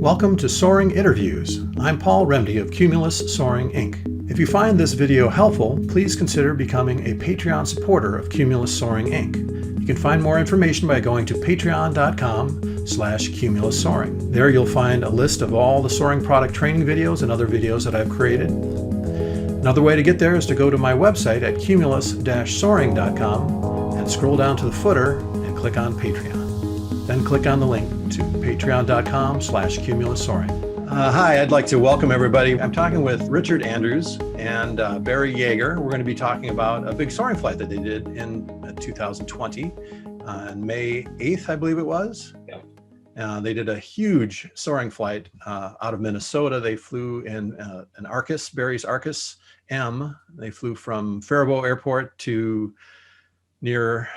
Welcome to Soaring Interviews. I'm Paul Remdy of Cumulus Soaring Inc. If you find this video helpful, please consider becoming a Patreon supporter of Cumulus Soaring Inc. You can find more information by going to patreon.com/Cumulus Soaring. There you'll find a list of all the soaring product training videos and other videos that I've created. Another way to get there is to go to my website at cumulus-soaring.com and scroll down to the footer and click on Patreon. Then click on the link to patreon.com/Cumulus Soaring. Hi, I'd like to welcome everybody. I'm talking with Richard Andrews and Barry Jaeger. We're going to be talking about a big soaring flight that they did in 2020, on May 8th, I believe it was. Yeah. They did a huge soaring flight out of Minnesota. They flew in an Arcus, Barry's Arcus M. They flew from Faribault Airport to near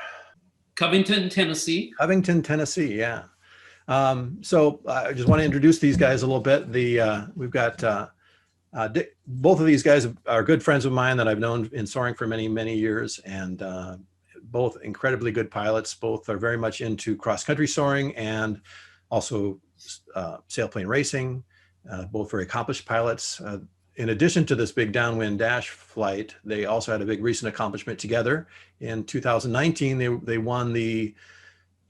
Covington, Tennessee. Covington, Tennessee, yeah. So I just want to introduce these guys a little bit. We've got Dick. Both of these guys are good friends of mine that I've known in soaring for many, many years, and both incredibly good pilots. Both are very much into cross-country soaring and also sailplane racing. Both very accomplished pilots. In addition to this big downwind dash flight, they also had a big recent accomplishment together. In 2019, they won the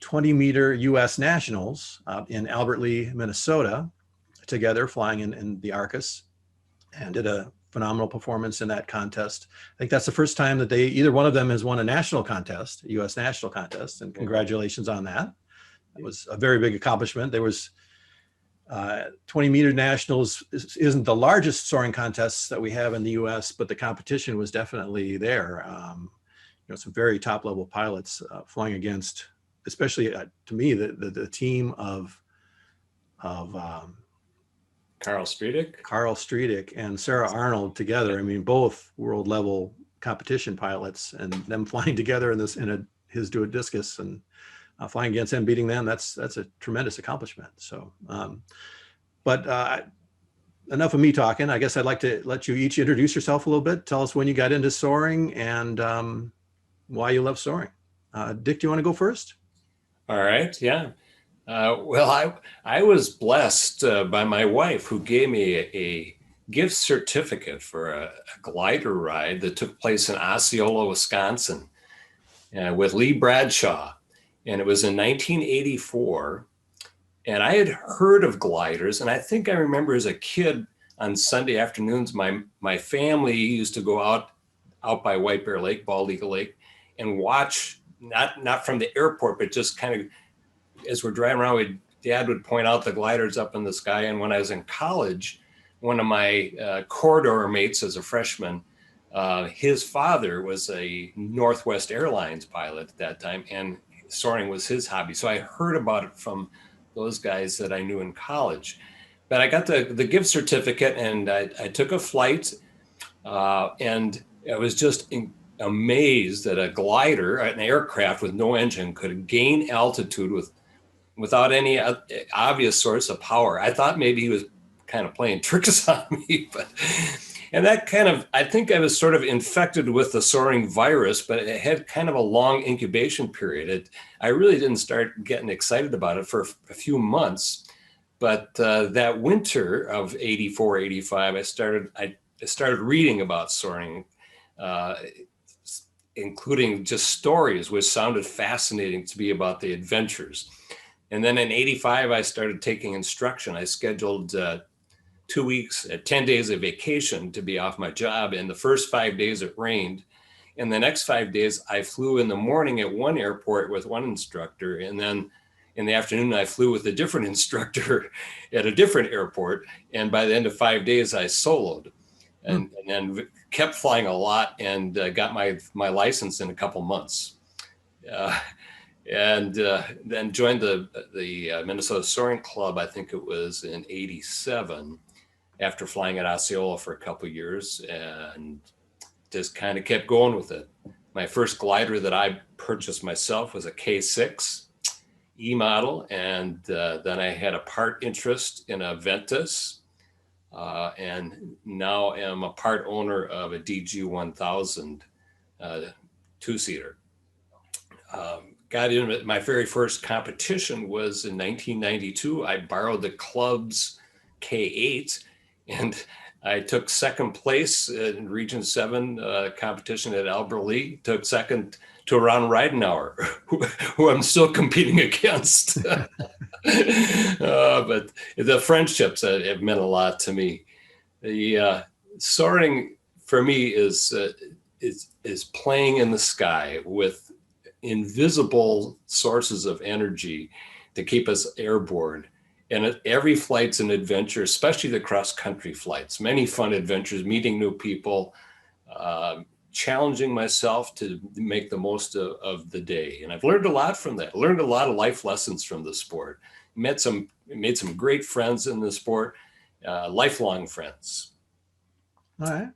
20-meter U.S. Nationals in Albert Lea, Minnesota, together flying in the Arcus, and did a phenomenal performance in that contest. I think that's the first time that either one of them has won a national contest, a U.S. national contest, and congratulations on that. It was a very big accomplishment. There was 20-meter nationals isn't the largest soaring contests that we have in the U.S., but the competition was definitely there. Some very top-level pilots flying against, especially to me, the team of Carl Streetic. Carl Streetic and Sarah Arnold together. I mean, both world-level competition pilots, and them flying together in his dual discus and flying against them, beating them. That's a tremendous accomplishment. So, but enough of me talking. I guess I'd like to let you each introduce yourself a little bit. Tell us when you got into soaring and why you love soaring. Dick, do you want to go first? All right. Yeah. Well, I was blessed by my wife, who gave me a gift certificate for a glider ride that took place in Osceola, Wisconsin, with Lee Bradshaw. And it was in 1984. And I had heard of gliders. And I think I remember as a kid on Sunday afternoons, my family used to go out by White Bear Lake, Bald Eagle Lake, and watch, not from the airport, but just kind of as we're driving around, Dad would point out the gliders up in the sky. And when I was in college, one of my corridor mates as a freshman, his father was a Northwest Airlines pilot at that time, and soaring was his hobby. So I heard about it from those guys that I knew in college. But I got the gift certificate, and I took a flight, and I was just amazed that a glider, an aircraft with no engine, could gain altitude without any obvious source of power. I thought maybe he was kind of playing tricks on me, and that kind of, I think I was sort of infected with the soaring virus, but it had kind of a long incubation period. I really didn't start getting excited about it for a few months, but that winter of 84, 85, I started reading about soaring, including just stories which sounded fascinating to me about the adventures. And then in 85, I started taking instruction. I scheduled 2 weeks, 10 days of vacation to be off my job. And the first 5 days it rained. And the next 5 days I flew in the morning at one airport with one instructor. And then in the afternoon, I flew with a different instructor at a different airport. And by the end of 5 days, I soloed and then kept flying a lot and got my license in a couple months. And then joined the Minnesota Soaring Club, I think it was in 87, after flying at Osceola for a couple of years, and just kind of kept going with it. My first glider that I purchased myself was a K6 E model, and then I had a part interest in a Ventus, and now am a part owner of a DG 1000 two-seater. got in it, my very first competition was in 1992. I borrowed the club's K8, and I took second place in Region 7 competition at Alberley, took second to Ron Ridenauer, who I'm still competing against. But the friendships have meant a lot to me. The soaring for me is playing in the sky with invisible sources of energy to keep us airborne. And every flight's an adventure, especially the cross-country flights. Many fun adventures, meeting new people, challenging myself to make the most of the day. And I've learned a lot from that. Learned a lot of life lessons from the sport. Made some great friends in the sport, lifelong friends. All right.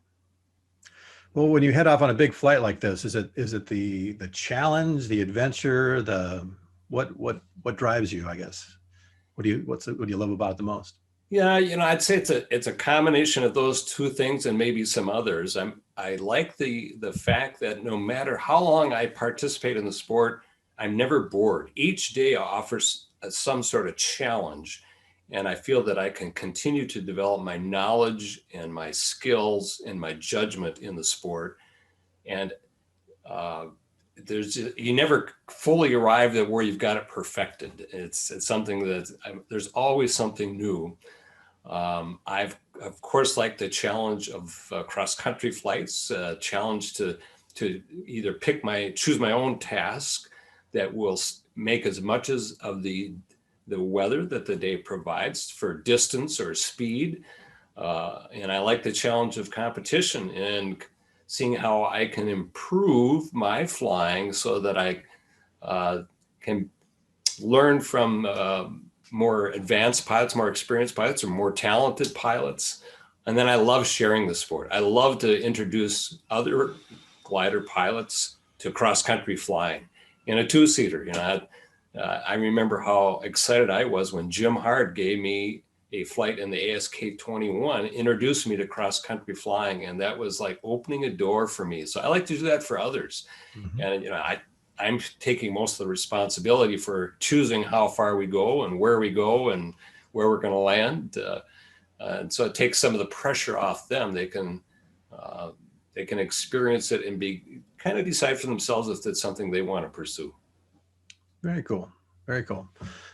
Well, when you head off on a big flight like this, is it the challenge, the adventure, what drives you, I guess? What do you love about it the most? Yeah, I'd say it's a combination of those two things and maybe some others. I like the fact that no matter how long I participate in the sport, I'm never bored. Each day offers some sort of challenge, and I feel that I can continue to develop my knowledge and my skills and my judgment in the sport. And you never fully arrive at where you've got it perfected. It's something that there's always something new. I've of course liked the challenge of cross-country flights, challenge to either choose my own task that will make as much as of the weather that the day provides for distance or speed. And I like the challenge of competition and seeing how I can improve my flying so that I can learn from more advanced pilots, more experienced pilots, or more talented pilots. And then I love sharing the sport. I love to introduce other glider pilots to cross-country flying in a two-seater. I remember how excited I was when Jim Hard gave me a flight in the ASK-21, introduced me to cross-country flying, and that was like opening a door for me. So I like to do that for others. Mm-hmm. And I'm taking most of the responsibility for choosing how far we go and where we go and where we're going to land. And so it takes some of the pressure off them. They can experience it and kind of decide for themselves if it's something they want to pursue. Very cool. Very cool.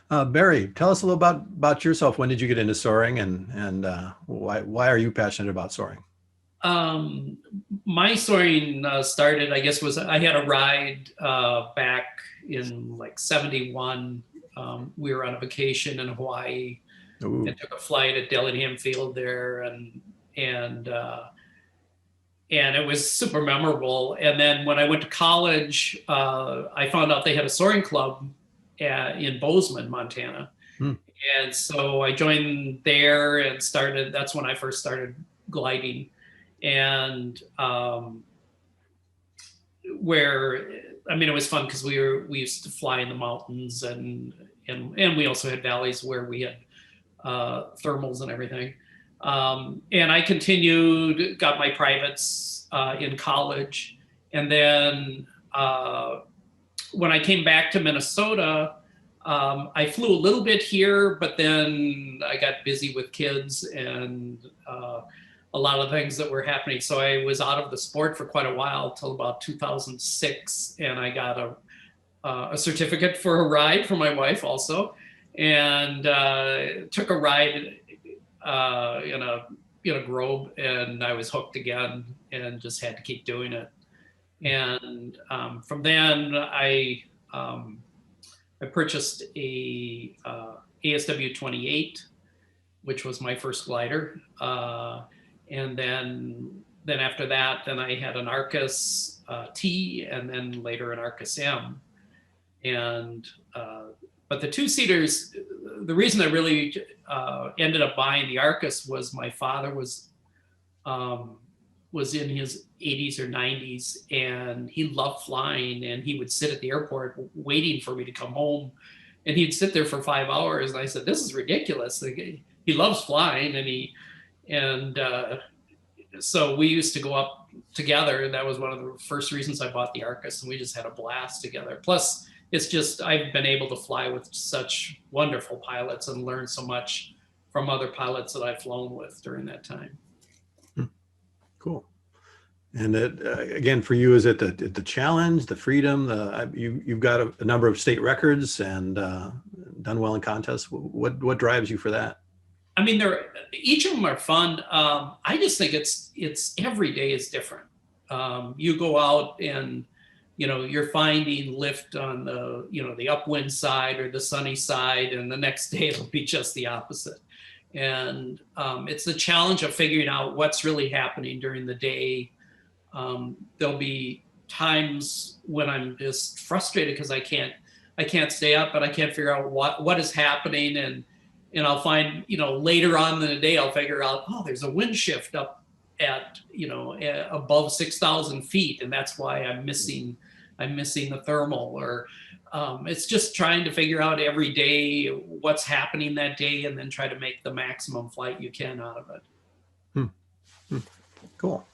Barry, tell us a little about yourself. When did you get into soaring, and why are you passionate about soaring? My soaring started, I guess, I had a ride back in like 71. We were on a vacation in Hawaii. Ooh. And took a flight at Dillingham Field there, and it was super memorable. And then when I went to college, I found out they had a soaring club in Bozeman, Montana. And so I joined there and that's when I first started gliding. And it was fun because we used to fly in the mountains, and we also had valleys where we had thermals and everything. And I continued, got my privates in college. And then when I came back to Minnesota, I flew a little bit here, but then I got busy with kids and a lot of things that were happening. So I was out of the sport for quite a while till about 2006. And I got a certificate for a ride for my wife also. And took a ride in a grove, and I was hooked again and just had to keep doing it. And from then I purchased a ASW 28, which was my first glider. And then after that, then I had an Arcus T, and then later an Arcus M. And but the two-seaters, the reason I really ended up buying the Arcus was my father was in his 80s or 90s, and he loved flying, and he would sit at the airport waiting for me to come home, and he'd sit there for 5 hours. And I said, "This is ridiculous." Like, he loves flying, and so we used to go up together, and that was one of the first reasons I bought the Arcus, and we just had a blast together. Plus, it's just, I've been able to fly with such wonderful pilots and learn so much from other pilots that I've flown with during that time. Cool. And again, for you, is it the challenge, the freedom? You've got a number of state records and done well in contests. What drives you for that? I mean, each of them are fun. I just think it's every day is different. You go out and you're finding lift on the upwind side or the sunny side, and the next day it'll be just the opposite. And it's the challenge of figuring out what's really happening during the day. There'll be times when I'm just frustrated because I can't stay up, but I can't figure out what is happening. And I'll find, later on in the day, I'll figure out, oh, there's a wind shift up at above 6,000 feet. And that's why I'm missing the thermal. Or it's just trying to figure out every day what's happening that day and then try to make the maximum flight you can out of it. Cool.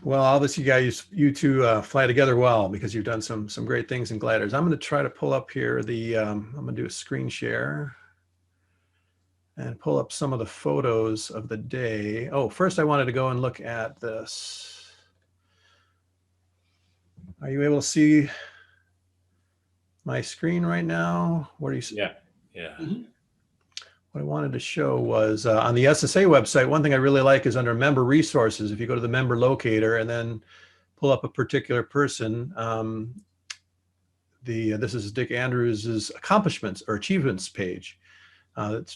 Well, obviously, you two fly together well because you've done some great things in gliders. I'm going to try to pull up here I'm going to do a screen share and pull up some of the photos of the day. Oh, first I wanted to go and look at this. Are you able to see my screen right now? What do you see? Yeah. Mm-hmm. What I wanted to show was on the SSA website, one thing I really like is under member resources. If you go to the member locator and then pull up a particular person, this is Dick Andrews' accomplishments or achievements page.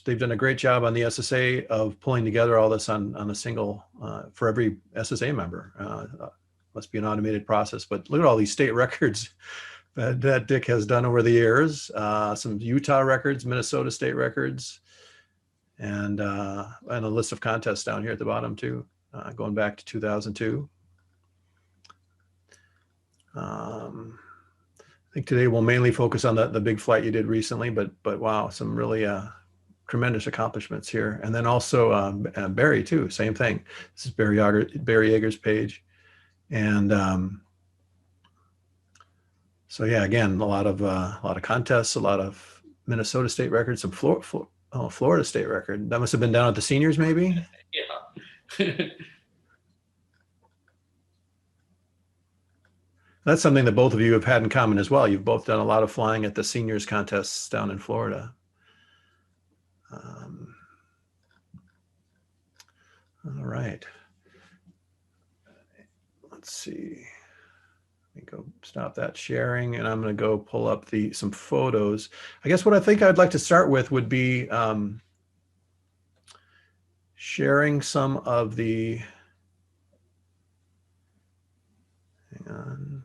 They've done a great job on the SSA of pulling together all this on a single, for every SSA member. Must be an automated process, but look at all these state records that Dick has done over the years. Some Utah records, Minnesota state records, and a list of contests down here at the bottom too, going back to 2002. I think today we'll mainly focus on the big flight you did recently, but wow, some really tremendous accomplishments here. And then also Barry too, same thing. This is Barry Jaeger's page. And so yeah, again, a lot of contests, a lot of Minnesota state records, some Florida state record. That must have been down at the seniors, maybe. Yeah. That's something that both of you have had in common as well. You've both done a lot of flying at the seniors contests down in Florida. All right. Let's see. Let me go stop that sharing, and I'm going to go pull up some photos. I guess what I think I'd like to start with would be sharing some of the. Hang on.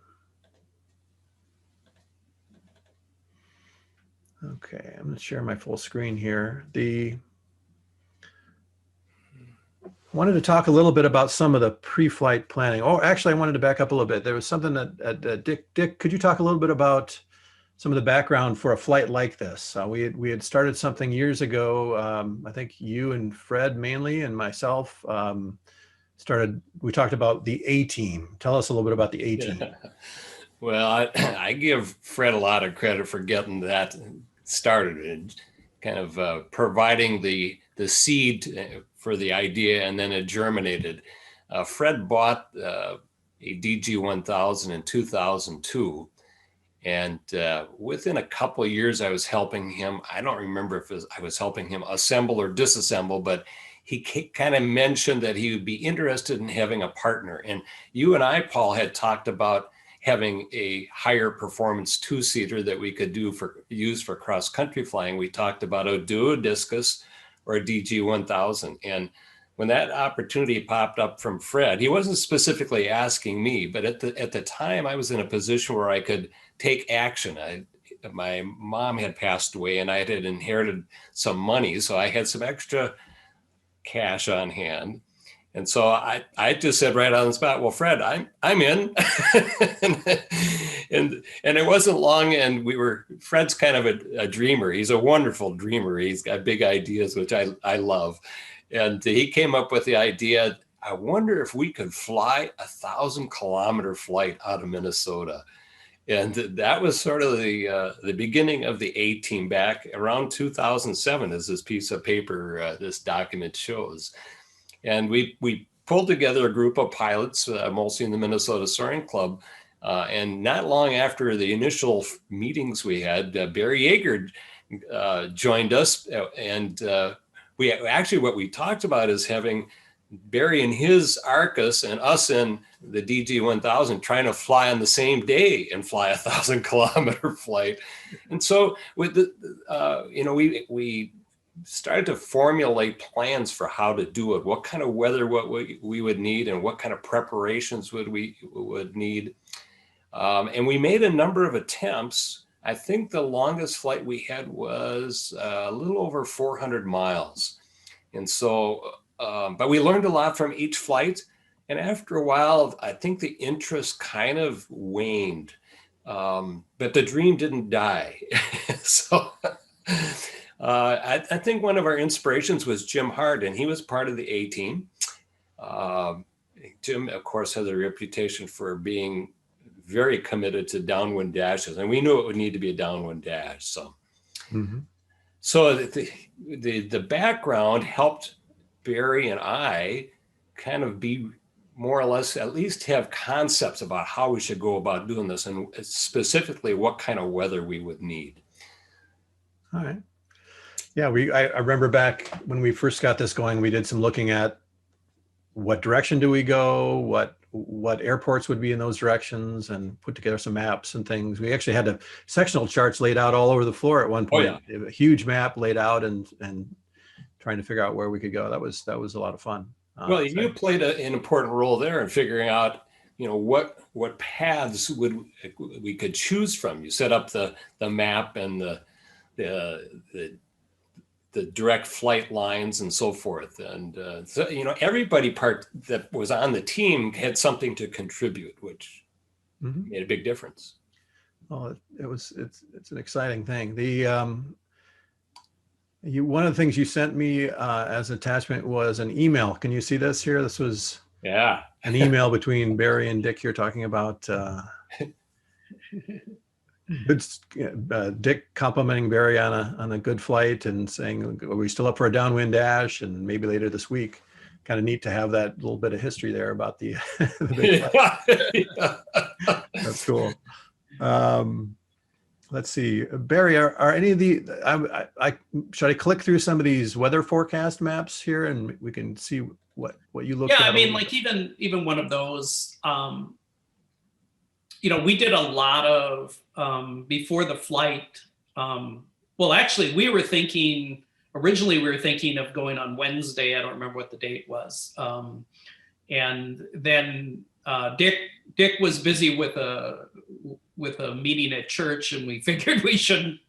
Okay, I'm going to share my full screen here. I wanted to talk a little bit about some of the pre-flight planning. Oh, actually, I wanted to back up a little bit. There was something that Dick, could you talk a little bit about some of the background for a flight like this? We had started something years ago. I think you and Fred mainly, and myself we talked about the A-team. Tell us a little bit about the A-team. Well, I give Fred a lot of credit for getting that started and kind of providing the seed for the idea, and then it germinated. Fred bought a DG-1000 in 2002, and within a couple of years I was helping him. I don't remember if I was helping him assemble or disassemble, but he kind of mentioned that he would be interested in having a partner. And you and I, Paul, had talked about having a higher performance two-seater that we could use for cross-country flying. We talked about a duodiscus or a DG-1000. And when that opportunity popped up from Fred, he wasn't specifically asking me, but at the time I was in a position where I could take action. My mom had passed away and I had inherited some money, so I had some extra cash on hand. And so I just said right on the spot, well, Fred, I'm in. and it wasn't long, and Fred's kind of a dreamer. He's a wonderful dreamer. He's got big ideas, which I love. And he came up with the idea, I wonder if we could fly 1,000-kilometer flight out of Minnesota. And that was sort of the beginning of the A team back around 2007, as this piece of paper, this document shows. And we pulled together a group of pilots, mostly in the Minnesota Soaring Club. And not long after the initial meetings we had, Barry Jaeger joined us. And we actually, what we talked about is having Barry in his Arcus and us in the DG-1000 trying to fly on the same day and fly 1,000-kilometer flight. And so with the, we started to formulate plans for how to do it, what kind of weather we would need, and what kind of preparations would need. And we made a number of attempts. I think the longest flight we had was a little over 400 miles. And so, but we learned a lot from each flight. And after a while, I think the interest kind of waned, but the dream didn't die. So I think one of our inspirations was Jim Hart, and he was part of the A team. Jim, of course, has a reputation for being very committed to downwind dashes, and we knew it would need to be a downwind dash. So, so the background helped Barry and I kind of be more or less, at least have concepts about how we should go about doing this, and specifically what kind of weather we would need. All right. Yeah, I remember back when we first got this going, we did some looking at what direction do we go, what airports would be in those directions, and put together some maps and things. We actually had the sectional charts laid out all over the floor at one point. Oh, yeah. A huge map laid out and trying to figure out where we could go. That was a lot of fun. Well, you played an important role there in figuring out, what paths we could choose from. You set up the map and the direct flight lines and so forth. And so, everybody that was on the team had something to contribute, which made a big difference. Well, it's an exciting thing. One of the things you sent me as attachment was an email. Can you see this here? This was an email between Barry and Dick here talking about Dick complimenting Barry on a good flight and saying, are we still up for a downwind dash? And maybe later this week. Kind of neat to have that little bit of history there about the big flight. That's cool. Let's see, Barry, are any of the, should I click through some of these weather forecast maps here and we can see what you looked at? Yeah, I mean, like even one of those, we did a lot of, before the flight, well, actually originally we were thinking of going on Wednesday. I don't remember what the date was. And then Dick was busy with a meeting at church, and we figured we shouldn't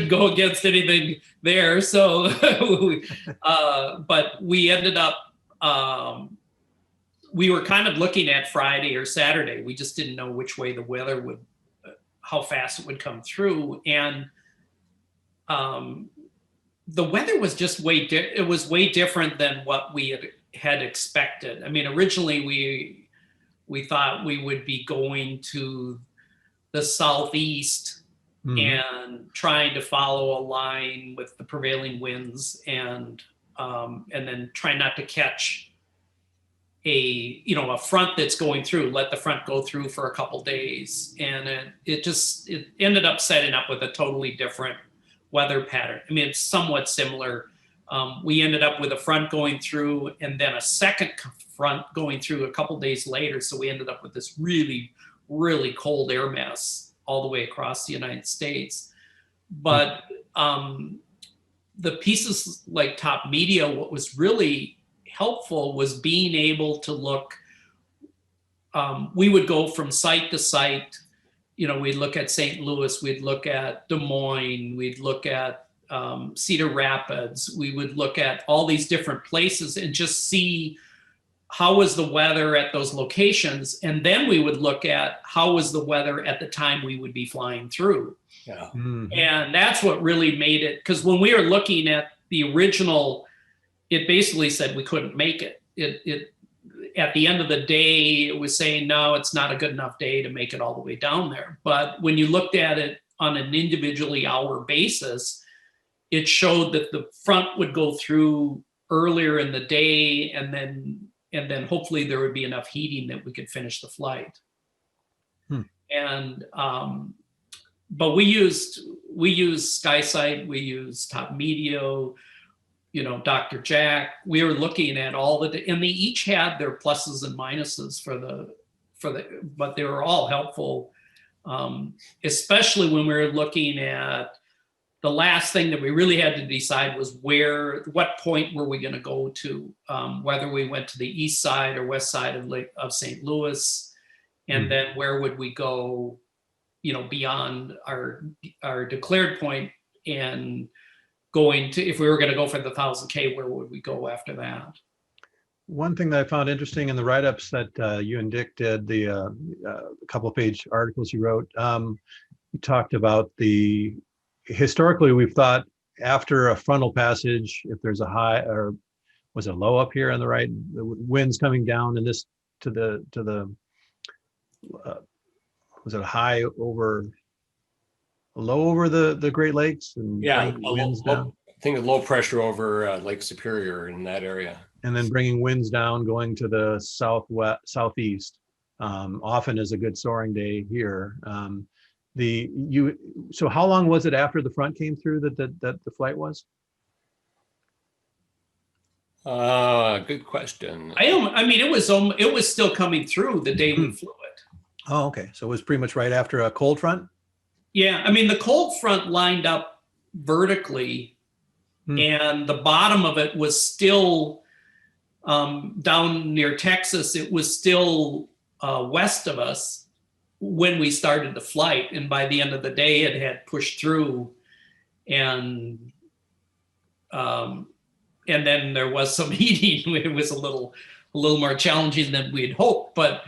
go against anything there. So, but we ended up, we were kind of looking at Friday or Saturday. We just didn't know which way the weather would, how fast it would come through. And the weather was just way different than what we had expected. I mean, originally we thought we would be going to the southeast and trying to follow a line with the prevailing winds and then try not to catch a front that's going through, let the front go through for a couple days. And it ended up setting up with a totally different weather pattern. I mean, it's somewhat similar. We ended up with a front going through and then a second front going through a couple days later. So we ended up with this really, really cold air mass all the way across the United States. But the pieces like Top Media, what was really helpful was being able to look, we would go from site to site. We'd look at St. Louis, we'd look at Des Moines, we'd look at Cedar Rapids, we would look at all these different places and just see how was the weather at those locations. And then we would look at how was the weather at the time we would be flying through. Yeah. And that's what really made it, because when we were looking at the original, it basically said we couldn't make it. at the end of the day, it was saying, no, it's not a good enough day to make it all the way down there. But when you looked at it on an individually hour basis, it showed that the front would go through earlier in the day, and then hopefully there would be enough heating that we could finish the flight. And but we used SkySight, we used Top Medio, Dr. Jack. We were looking at all and they each had their pluses and minuses but they were all helpful, especially when we were looking at the last thing that we really had to decide was what point were we going to go to, whether we went to the east side or west side of St. Louis, and then where would we go, beyond our declared point, and if we were going to go for the 1,000K, where would we go after that? One thing that I found interesting in the write-ups that you and Dick did, the couple of page articles you wrote, you talked about historically we've thought after a frontal passage, if there's a high, or was it low up here on the right, the winds coming down, and this to the was it high over, low over the Great Lakes, and winds down? I think low pressure over Lake Superior in that area, and then bringing winds down, going to the southeast, often is a good soaring day here. So how long was it after the front came through that the flight was? Good question. It was still coming through the day we flew it. Oh, okay. So it was pretty much right after a cold front? Yeah. The cold front lined up vertically, and the bottom of it was still down near Texas. It was still west of us when we started the flight. And by the end of the day, it had pushed through, and then there was some heating. It was a little more challenging than we'd hoped, but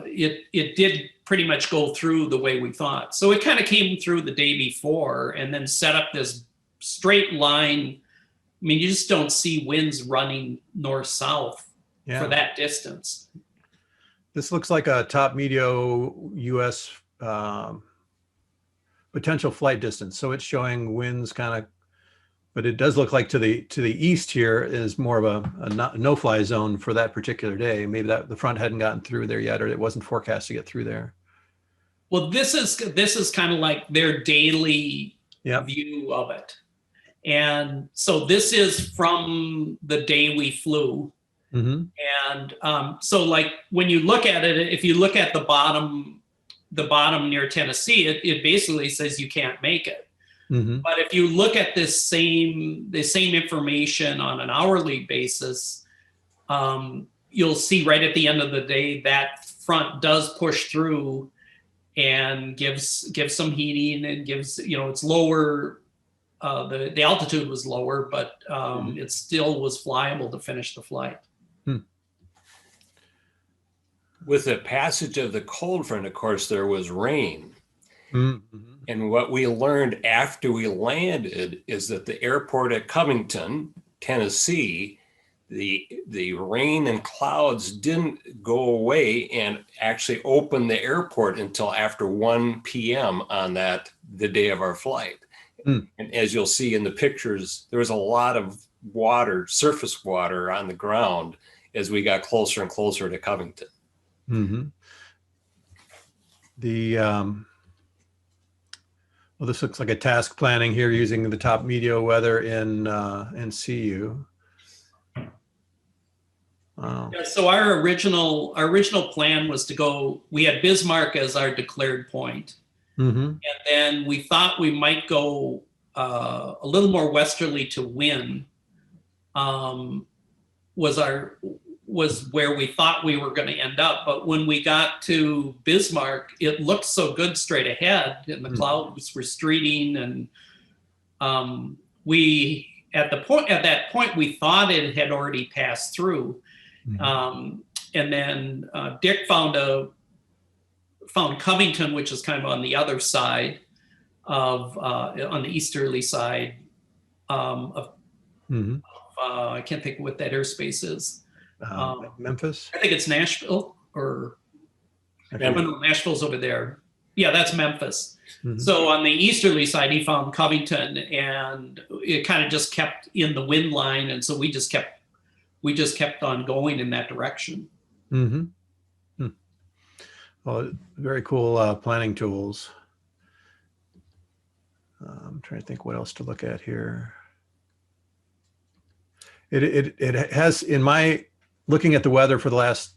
it did pretty much go through the way we thought. So it kind of came through the day before, and then set up this straight line. You just don't see winds running north-south for that distance. This looks like a Top Medio US potential flight distance. So it's showing winds kind of, but it does look like to the east here is more of a no-fly zone for that particular day. Maybe that the front hadn't gotten through there yet, or it wasn't forecast to get through there. Well, this is kind of like their daily view of it. And so this is from the day we flew. And so like when you look at it, if you look at the bottom near Tennessee, it basically says you can't make it. But if you look at the same information on an hourly basis, you'll see right at the end of the day that front does push through and gives some heating, and gives, it's lower. The altitude was lower, but it still was flyable to finish the flight. With the passage of the cold front, of course, there was rain. And what we learned after we landed is that the airport at Covington, Tennessee, the rain and clouds didn't go away and actually open the airport until after 1 p.m. on the day of our flight. And as you'll see in the pictures, there was a lot of water, surface water on the ground as we got closer and closer to Covington. Well, this looks like a task planning here using the Top Medio weather in CU. Wow. Yeah, so our original plan was to go. We had Bismarck as our declared point, and then we thought we might go a little more westerly to Wynn. Was where we thought we were going to end up, but when we got to Bismarck, it looked so good straight ahead, and the clouds were streeting, and at that point we thought it had already passed through. And then Dick found Covington, which is kind of on the other side on the easterly side I can't think of what that airspace is. Memphis. I think it's Nashville or Okay. oh, no, Nashville's over there. Yeah, that's Memphis. Mhm. So on the easterly side, he found Covington, and it kind of just kept in the wind line, and so we just kept on going in that direction. Mm-hmm. Hmm. Well, very cool planning tools. I'm trying to think what else to look at here. It has, in my looking at the weather for the last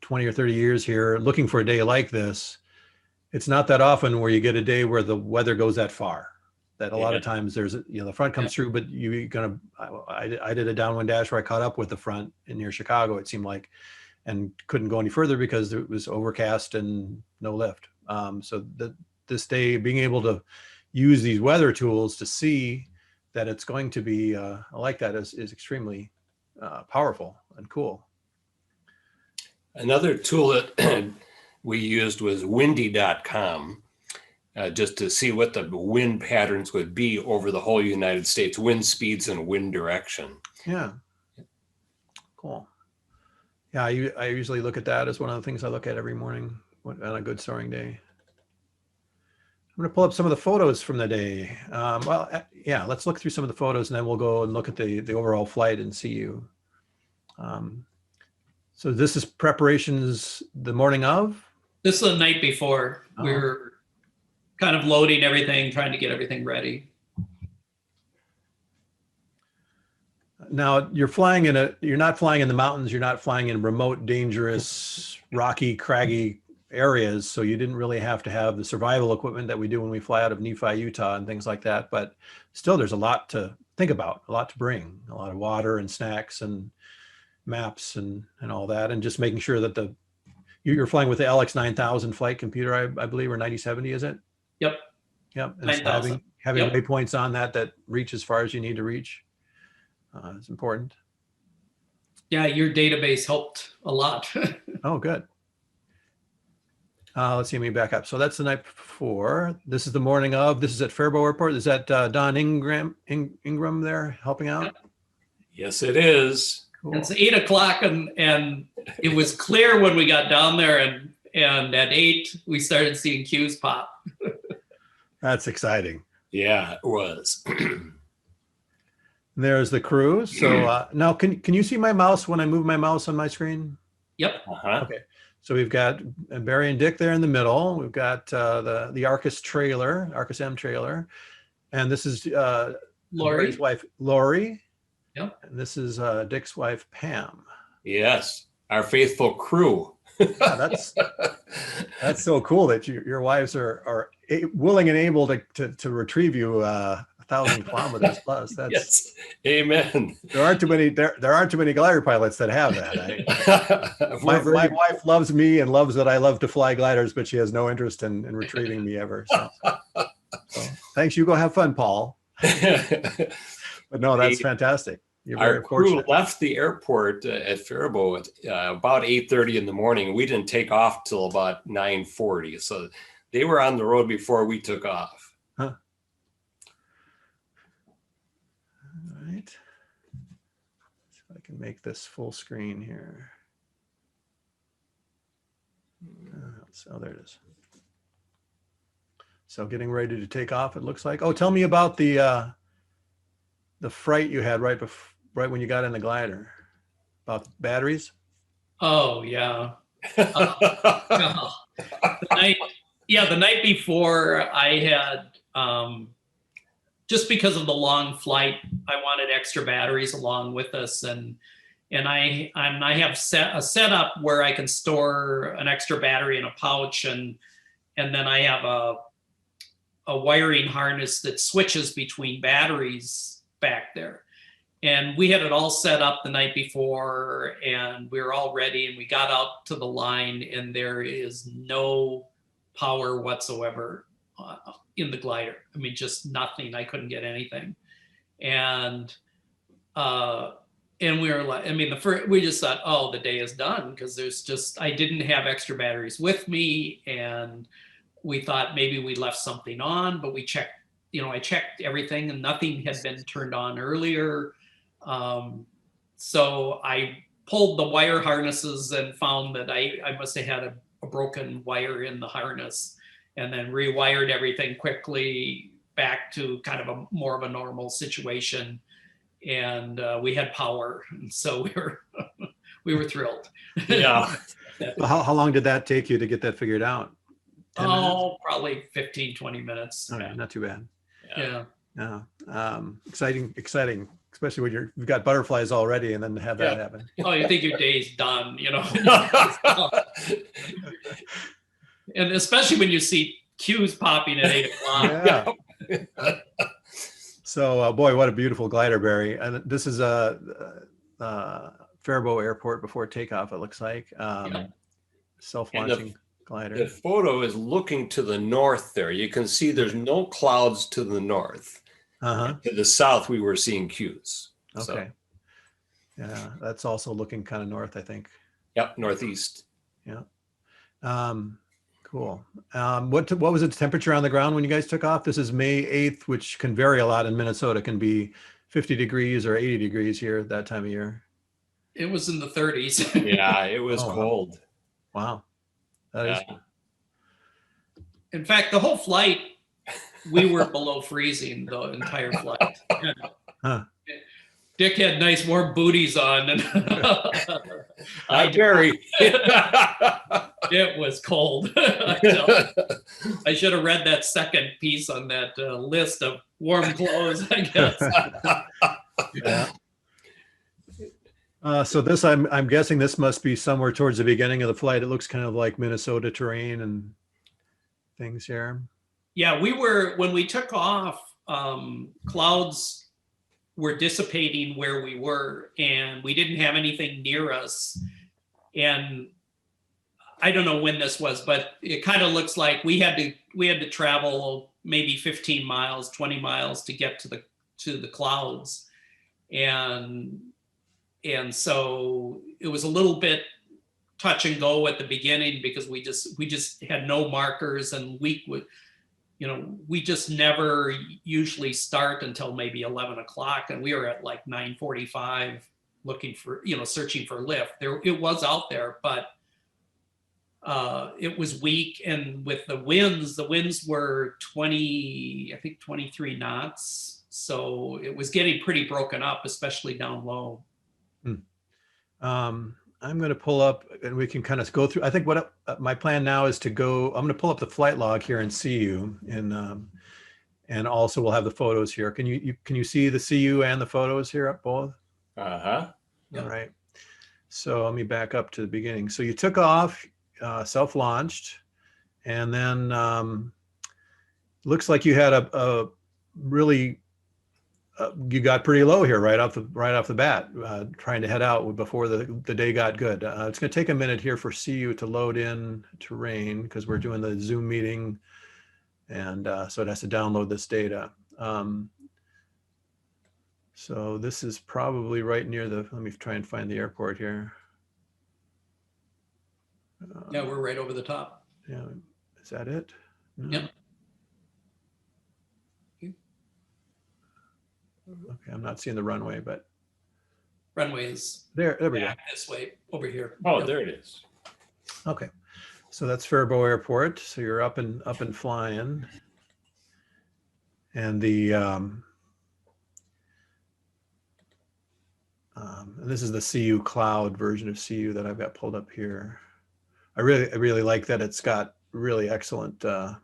20 or 30 years here, looking for a day like this, it's not that often where you get a day where the weather goes that far. That a lot of times there's, the front comes through, but I did a downwind dash where I caught up with the front in near Chicago, it seemed like, and couldn't go any further because it was overcast and no lift. So this day, being able to use these weather tools to see that it's going to be like that is extremely powerful and cool. Another tool that we used was windy.com, just to see what the wind patterns would be over the whole United States, wind speeds and wind direction. Yeah. Cool. Yeah, I usually look at that as one of the things I look at every morning on a good soaring day. I'm going to pull up some of the photos from the day. Yeah, let's look through some of the photos, and then we'll go and look at the overall flight and see you. So this is preparations the morning of? This is the night before. Oh. We were kind of loading everything, trying to get everything ready. Now you're not flying in the mountains. You're not flying in remote, dangerous, rocky, craggy areas. So you didn't really have to have the survival equipment that we do when we fly out of Nephi, Utah and things like that. But still, there's a lot to think about, a lot to bring, a lot of water and snacks and maps and all that. And just making sure that you're flying with the LX9000 flight computer, I believe, or 9070, is it? Yep. Yep. And so having waypoints on that reach as far as you need to reach is important. Yeah, your database helped a lot. Oh, good. Let's see, let me back up. So that's the night before. This is the morning of. This is at Faribault Airport. Is that Don Ingram there helping out? Yep. Yes, it is. Cool. It's 8 o'clock, and it was clear when we got down there, and at 8 we started seeing cues pop. That's exciting. Yeah, it was. There's the crew. So now, can you see my mouse when I move my mouse on my screen? Yep. Uh-huh. Okay. So we've got Barry and Dick there in the middle. We've got the Arcus trailer, Arcus M trailer, and this is Barry's wife, Lori. Yep. And this is Dick's wife, Pam. Yes, our faithful crew. Yeah, that's so cool that your wives are willing and able to retrieve you 1,000 kilometers plus. That's yes. Amen. There aren't too many glider pilots that have that. My wife loves me and loves that I love to fly gliders, but she has no interest in retrieving me ever. So thanks. You go have fun, Paul. But no, that's fantastic. You're very Our crew fortunate. left the airport at Faribault about 8:30 in the morning. We didn't take off till about 9:40. So they were on the road before we took off. Huh. All right. So I can make this full screen here. So there it is. So getting ready to take off, it looks like. Oh, tell me about the fright you had right when you got in the glider, about batteries. Oh yeah. The night before I had, just because of the long flight, I wanted extra batteries along with us, and I have a setup where I can store an extra battery in a pouch, and then I have a wiring harness that switches between batteries back there. And we had it all set up the night before, and we were all ready, and we got out to the line, and there is no power whatsoever in the glider. I mean, just nothing. I couldn't get anything. And we were like, I mean, we just thought, oh, the day is done, because I didn't have extra batteries with me, and we thought maybe we left something on, but we checked. I checked everything, and nothing had been turned on earlier. So I pulled the wire harnesses and found that I must have had a broken wire in the harness, and then rewired everything quickly back to kind of a more of a normal situation. And we had power, and so we were thrilled. Yeah. How long did that take you to get that figured out? 10 minutes? Oh, probably 15, 20 minutes. All right, not too bad. Yeah. Yeah. Exciting, especially when you've got butterflies already, and then to have that happen. Oh, you think your day's done, you know? And especially when you see cues popping at 8 o'clock. Yeah. So, boy, what a beautiful glider, Barry. And this is Faribault Airport before takeoff, it looks like. Self-launching glider. The photo is looking to the north there. You can see there's no clouds to the north. To the south, we were seeing cues. Okay. So, yeah, that's also looking kind of north, I think. yep, northeast. Yeah. Cool. What was the temperature on the ground when you guys took off? This is May 8th, which can vary a lot in Minnesota. It can be 50 degrees or 80 degrees here at that time of year. It was in the 30s. Yeah, it was cold. Wow. That is. In fact, the whole flight, we were below freezing the entire flight. Huh. Dick had nice warm booties on, and Hi, Barry. it was cold. I should have read that second piece on that list of warm clothes, I guess. Yeah. So this, I'm guessing this must be somewhere towards the beginning of the flight. It looks kind of like Minnesota terrain and things here. Yeah, when we took off, clouds were dissipating where we were, and we didn't have anything near us. And I don't know when this was, but it kind of looks like we had to travel maybe 15 miles, 20 miles to get to the clouds. And so it was a little bit touch and go at the beginning, because we just had no markers, and we just never usually start until maybe 11 o'clock, and we were at like 9:45 looking for, searching for lift. It was out there, but it was weak, and with the winds were 23 knots, so it was getting pretty broken up, especially down low. I'm going to pull up, and we can kind of go through. I think what my plan now is to go. I'm going to pull up the flight log here and see you, and also we'll have the photos here. Can you see the CU and the photos here up both? Uh-huh. Yep. All right. So let me back up to the beginning. So you took off, self-launched, and then looks like you had a really you got pretty low here right off the bat, trying to head out before the day got good. It's going to take a minute here for CU to load in terrain, because we're doing the Zoom meeting, and so it has to download this data. So this is probably right near let me try and find the airport here. Yeah, we're right over the top. Yeah, is that it? No. Yep. Okay, I'm not seeing the runway, but Runway is there we go. back this way, over here. Oh, Yep. there it is. Okay, so that's Faribault Airport. So you're up and flying, and and this is the CU Cloud version of CU that I've got pulled up here. I really like that it's got really excellent 3D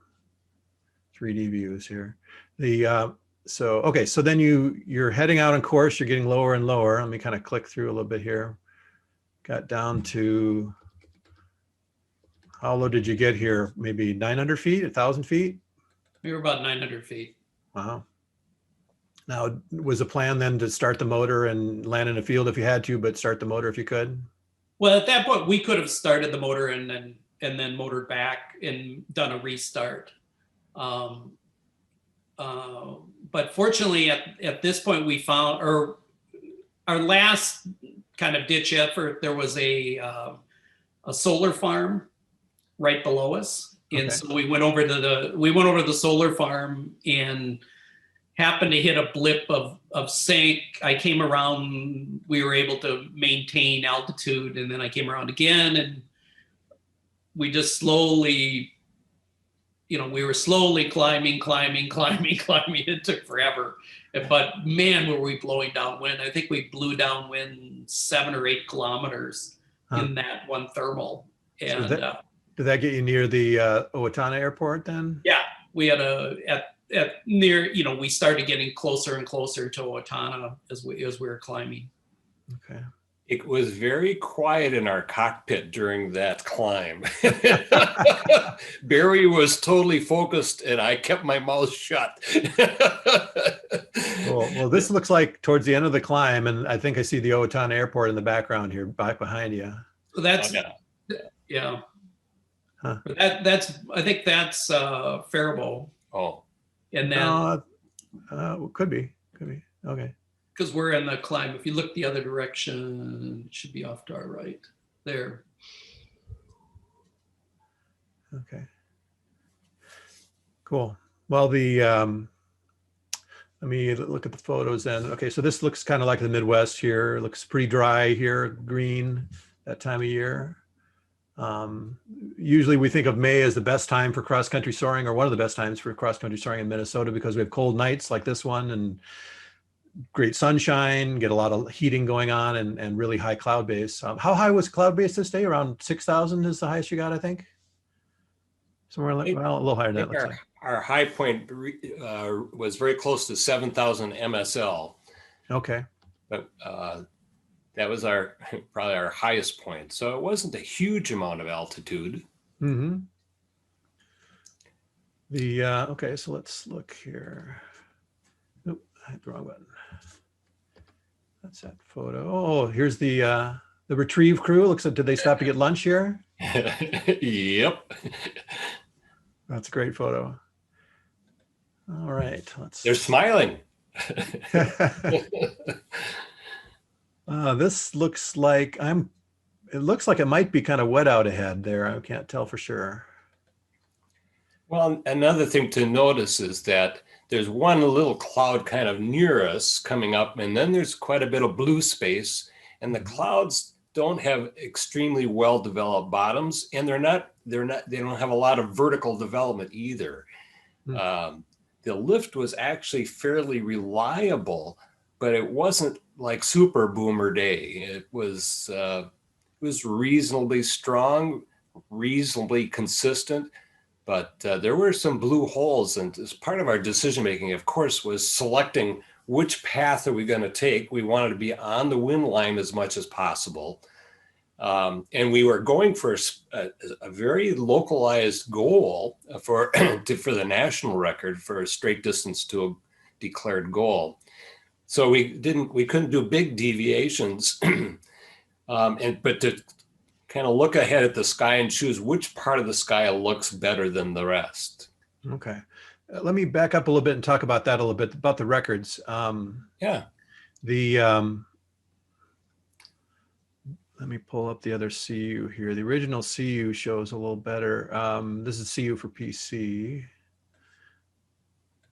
views here. So then you're heading out on course. You're getting lower and lower. Let me kind of click through a little bit here. Got down to, how low did you get here? Maybe 900 feet, 1,000 feet? We were about 900 feet. Wow. Now, was the plan then to start the motor and land in a field if you had to, but start the motor if you could? Well, at that point, we could have started the motor and then motored back and done a restart. But fortunately, at this point, we found, or our last kind of ditch effort, there was a solar farm right below us, and so we went over to the solar farm and happened to hit a blip of sink. I came around, we were able to maintain altitude, and then I came around again, and we just slowly, we were slowly climbing. It took forever. But man, were we blowing downwind. I think we blew downwind 7 or 8 kilometers in that one thermal. And did that get you near the Owatonna airport then? Yeah, we had at near, we started getting closer and closer to Owatonna as we were climbing. Okay. It was very quiet in our cockpit during that climb. Barry was totally focused and I kept my mouth shut. Well, this looks like towards the end of the climb, and I think I see the Owatonna airport in the background here, back behind you. That's, yeah. Huh. I think that's Faribault. Oh. And then could be. Okay. Because we're in the climb. If you look the other direction, it should be off to our right there. Okay. Cool. Well, let me look at the photos then. Okay, so this looks kind of like the Midwest here. It looks pretty dry here, green that time of year. Usually we think of May as the best time for cross-country soaring, or one of the best times for cross-country soaring in Minnesota, because we have cold nights like this one and great sunshine, get a lot of heating going on, and really high cloud base. How high was cloud base this day? Around 6,000 is the highest you got, I think. Somewhere like, well, a little higher than that. Our high point was very close to 7,000 MSL. Okay. But that was probably our highest point. So it wasn't a huge amount of altitude. Mm-hmm. Okay, so let's look here. Nope, I hit the wrong button. That's that photo. Oh, here's the retrieve crew. Looks like, did they stop to get lunch here? Yep. That's a great photo. All right, They're smiling. This looks like it looks like it might be kind of wet out ahead there. I can't tell for sure. Well, another thing to notice is that there's one little cloud kind of near us coming up, and then there's quite a bit of blue space, and the clouds don't have extremely well developed bottoms, and they don't have a lot of vertical development either. The lift was actually fairly reliable, but it wasn't like super boomer day. It was reasonably strong, reasonably consistent, but there were some blue holes. And as part of our decision making, of course, was selecting which path are we going to take. We wanted to be on the wind line as much as possible. And we were going for a very localized goal for the national record for a straight distance to a declared goal. So we couldn't do big deviations, but to kind of look ahead at the sky and choose which part of the sky looks better than the rest. Okay. Let me back up a little bit and talk about that a little bit, about the records. Yeah. Let me pull up the other CU here. The original CU shows a little better. This is CU for PC.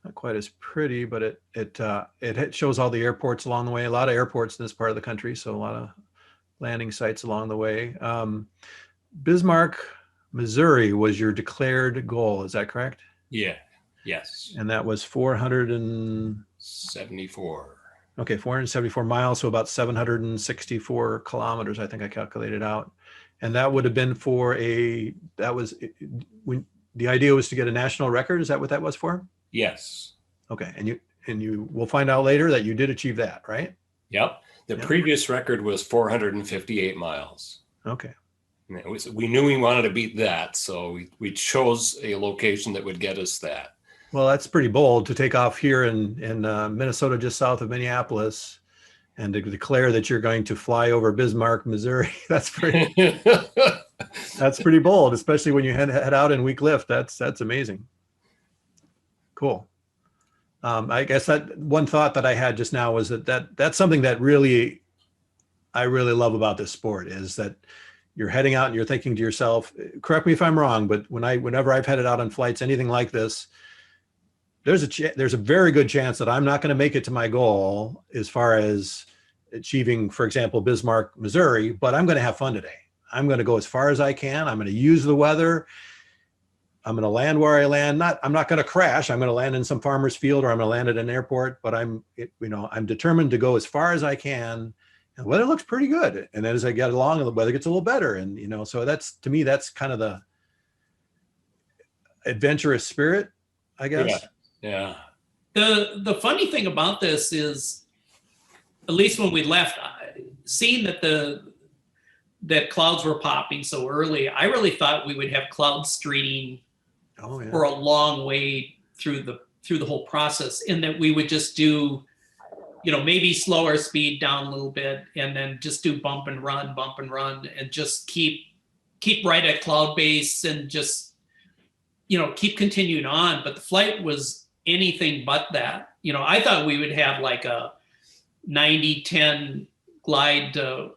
Not quite as pretty, but it shows all the airports along the way. A lot of airports in this part of the country, so a lot of landing sites along the way. Bismarck, Missouri was your declared goal. Is that correct? Yeah. Yes. And that was 474. Okay, 474 miles, so about 764 kilometers, I think I calculated out. And that would have been when the idea was to get a national record. Is that what that was for? Yes. Okay, and you will find out later that you did achieve that, right? Yep. The previous record was 458 miles. Okay. We knew we wanted to beat that, so we chose a location that would get us that. Well, that's pretty bold to take off here in Minnesota, just south of Minneapolis, and to declare that you're going to fly over Bismarck, Missouri. That's pretty bold, especially when you head out in weak lift. That's amazing. Cool. I guess that one thought that I had just now was that's something that I really love about this sport, is that you're heading out and you're thinking to yourself, correct me if I'm wrong, but whenever I've headed out on flights, anything like this, there's a very good chance that I'm not going to make it to my goal as far as achieving, for example, Bismarck, Missouri, but I'm going to have fun today. I'm going to go as far as I can. I'm going to use the weather. I'm going to land where I land. I'm not going to crash. I'm going to land in some farmer's field, or I'm going to land at an airport, but I'm determined to go as far as I can. And the weather looks pretty good. And then as I get along, the weather gets a little better. And, so to me, that's kind of the adventurous spirit, I guess. Yeah. The funny thing about this is, at least when we left, seeing that clouds were popping so early, I really thought we would have cloud streeting for a long way through the whole process, and that we would just do, maybe slow our speed down a little bit, and then just do bump and run, and just keep right at cloud base, and just keep continuing on. But the flight was anything but that. I thought we would have like a 90-10 glide to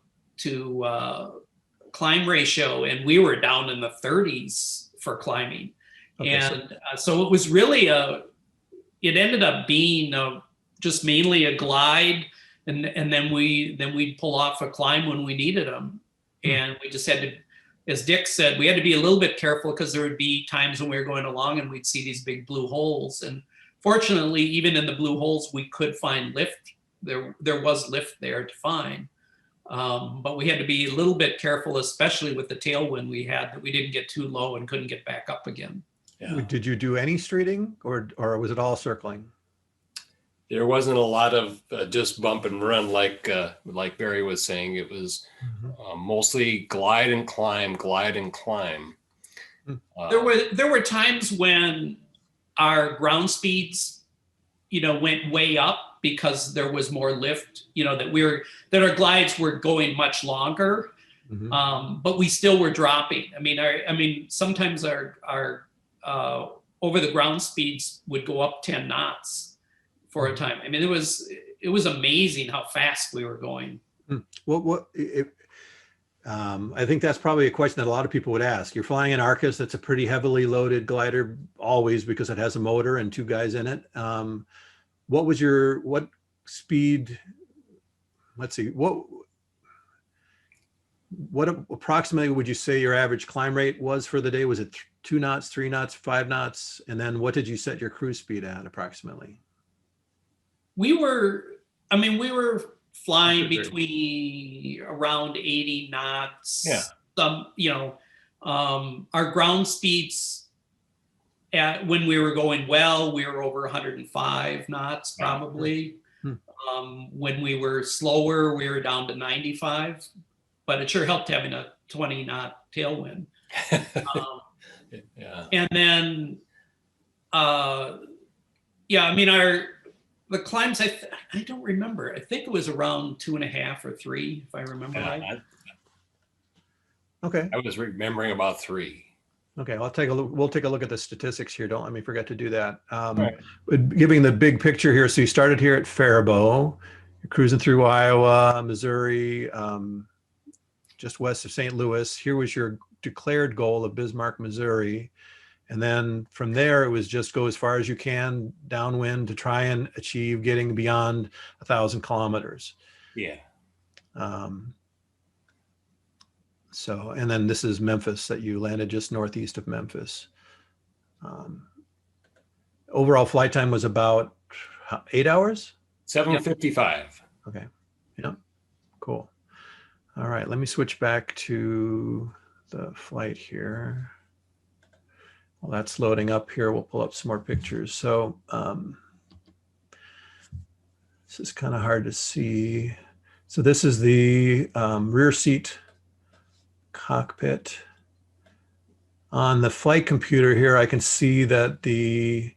climb ratio, and we were down in the 30s for climbing. Okay, and so it was really it ended up being just mainly a glide, and then we'd pull off a climb when we needed them. And we just had to, as Dick said, we had to be a little bit careful, because there would be times when we were going along and we'd see these big blue holes. And fortunately, even in the blue holes, we could find lift. There was lift there to find. But we had to be a little bit careful, especially with the tailwind we had, that we didn't get too low and couldn't get back up again. Yeah. Did you do any streeting, or was it all circling? There wasn't a lot of just bump and run like Barry was saying. It was mostly glide and climb. There were times when our ground speeds, went way up because there was more lift. That our glides were going much longer, but we still were dropping. I mean, sometimes our over the ground speeds would go up 10 knots for a time. I mean, it was amazing how fast we were going. I think that's probably a question that a lot of people would ask. You're flying an Arcus. That's a pretty heavily loaded glider always, because it has a motor and two guys in it. What speed? Let's see. What approximately would you say your average climb rate was for the day? Was it 2 knots, 3 knots, 5 knots? And then what did you set your cruise speed at approximately? We were flying between around 80 knots. Yeah. Our ground speeds when we were going well, we were over 105 knots probably. When we were slower, we were down to 95, but it sure helped having a 20 knot tailwind. Yeah. And then, the climbs, I don't remember. I think it was around 2.5 or 3, if I remember right. Okay. I was remembering about 3. Okay, we'll take a look at the statistics here. Don't let me forget to do that. Right. Giving the big picture here. So you started here at Faribault, you're cruising through Iowa, Missouri, just west of St. Louis. Here was your declared goal of Bismarck, Missouri. And then from there, it was just go as far as you can downwind to try and achieve getting beyond 1,000 kilometers. Yeah. And then this is Memphis, that you landed just northeast of Memphis. Overall flight time was about 8 hours? 7:55. Okay. Yeah. Cool. All right. Let me switch back to the flight here. While that's loading up here, we'll pull up some more pictures. So this is kind of hard to see. So this is the rear seat cockpit. On the flight computer here, I can see that the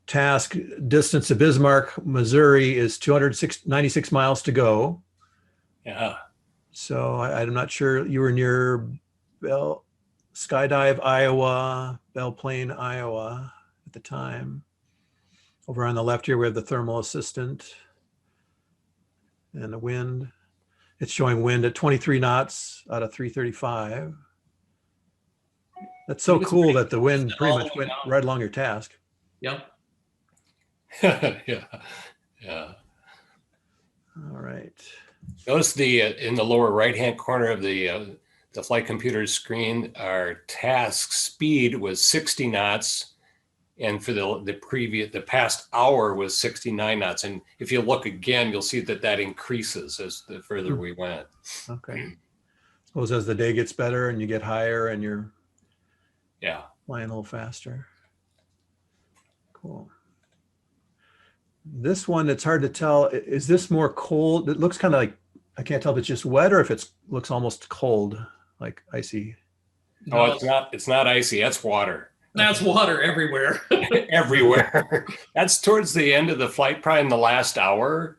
task distance to Bismarck, Missouri is 296 miles to go. Yeah. So I'm not sure, you were near Skydive, Iowa, Sailplane, Iowa at the time. Over on the left here, we have the thermal assistant and the wind. It's showing wind at 23 knots out of 335. That's so cool that the wind pretty much went right along your task. Yep. Yeah. Yeah. All right. Notice the in the lower right-hand corner of the flight computer screen, our task speed was 60 knots, and for the past hour was 69 knots. And if you look again, you'll see that that increases as the further we went. Okay. Suppose as the day gets better and you get higher and you're Yeah. flying a little faster. Cool. This one, it's hard to tell. Is this more cold? It looks kind of like, I can't tell if it's just wet or if it looks almost cold, like icy. Oh, it's not icy. That's water. That's water everywhere. Everywhere. That's towards the end of the flight, probably in the last hour,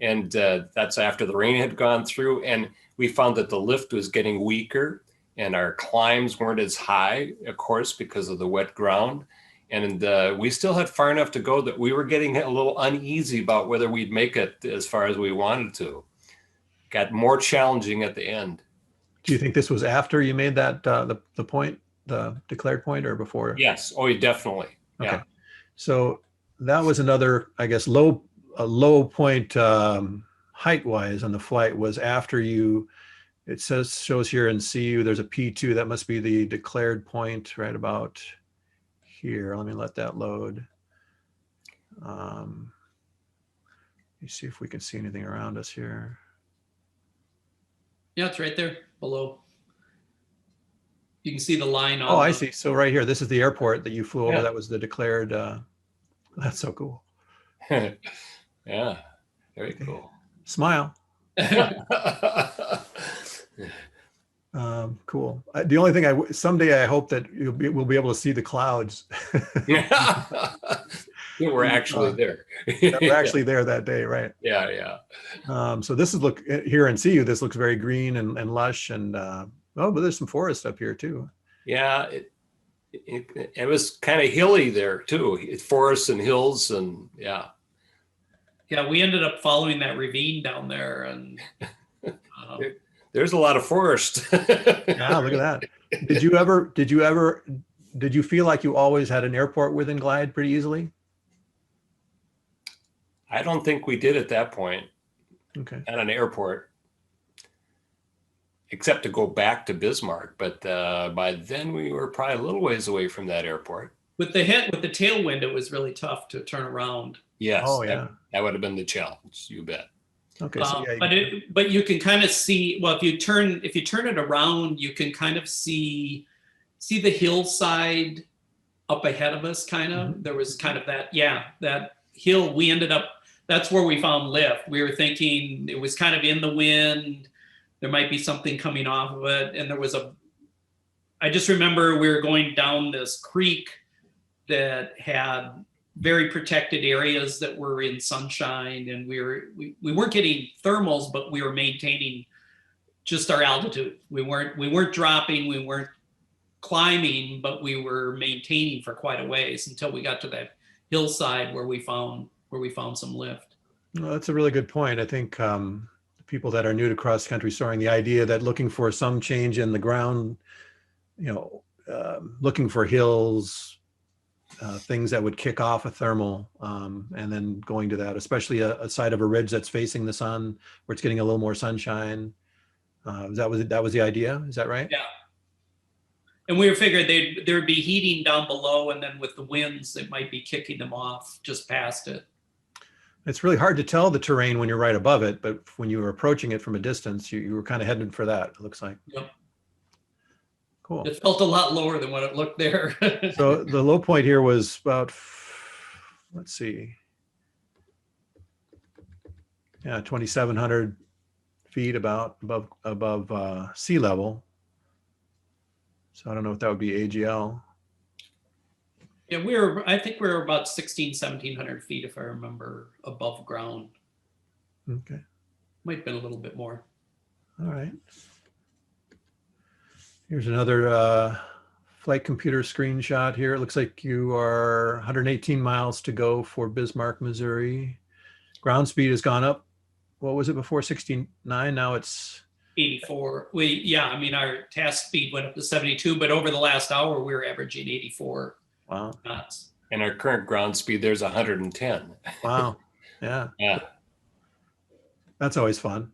and that's after the rain had gone through, and we found that the lift was getting weaker, and our climbs weren't as high, of course, because of the wet ground. And we still had far enough to go that we were getting a little uneasy about whether we'd make it as far as we wanted to. Got more challenging at the end. Do you think this was after you made that the point, the declared point, or before? Yes. Oh, definitely. Okay. Yeah. So that was another, I guess, low point height wise on the flight was after you. It shows here in CU there's a P2. That must be the declared point right about here. Let me let that load. Let me see if we can see anything around us here. Yeah, it's right there below. You can see the line on. Oh, I see. So right here, this is the airport that you flew over. Yeah. That was the declared. That's so cool. Yeah, very cool. Smile. Cool. The only thing someday I hope that we'll be able to see the clouds. Yeah, we're actually there. We're actually there that day, right? Yeah, yeah. So this is here in CU. This looks very green and lush, and but there's some forest up here too. Yeah, it was kind of hilly there too. Forests and hills, and yeah. Yeah, we ended up following that ravine down there, and there's a lot of forest. Yeah, look at that. Did you feel like you always had an airport within Glide pretty easily? I don't think we did at that point. Okay. At an airport, except to go back to Bismarck. But by then we were probably a little ways away from that airport. With the tailwind, it was really tough to turn around. Yes. Oh, yeah. That would have been the challenge. You bet. Okay. So but you can kind of see, well, if you turn it around, you can kind of see the hillside up ahead of us. Kind of, Mm-hmm. There was kind of that hill. We ended up, that's where we found lift. We were thinking it was kind of in the wind. There might be something coming off of it. And I just remember we were going down this creek that had very protected areas that were in sunshine, and we weren't getting thermals, but we were maintaining just our altitude. We weren't dropping, we weren't climbing, but we were maintaining for quite a ways until we got to that hillside where we found some lift. Well, that's a really good point. I think people that are new to cross country soaring, the idea that looking for some change in the ground, looking for hills, things that would kick off a thermal, and then going to that, especially a side of a ridge that's facing the sun, where it's getting a little more sunshine. That was the idea. Is that right? Yeah. And we were figuring there'd be heating down below, and then with the winds, it might be kicking them off just past it. It's really hard to tell the terrain when you're right above it, but when you were approaching it from a distance, you were kind of headed for that, it looks like. Yep. Cool. It felt a lot lower than what it looked there. So the low point here was about, let's see, 2,700 feet about above sea level. So I don't know if that would be AGL. Yeah, I think we were about 1,700 feet, if I remember, above ground. Okay. Might have been a little bit more. All right. Here's another flight computer screenshot here. It looks like you are 118 miles to go for Bismarck, Missouri. Ground speed has gone up. What was it before? 69. Now it's 84. Our task speed went up to 72, but over the last hour, we were averaging 84 wow. knots. And our current ground speed there's 110. Wow. Yeah. Yeah. That's always fun.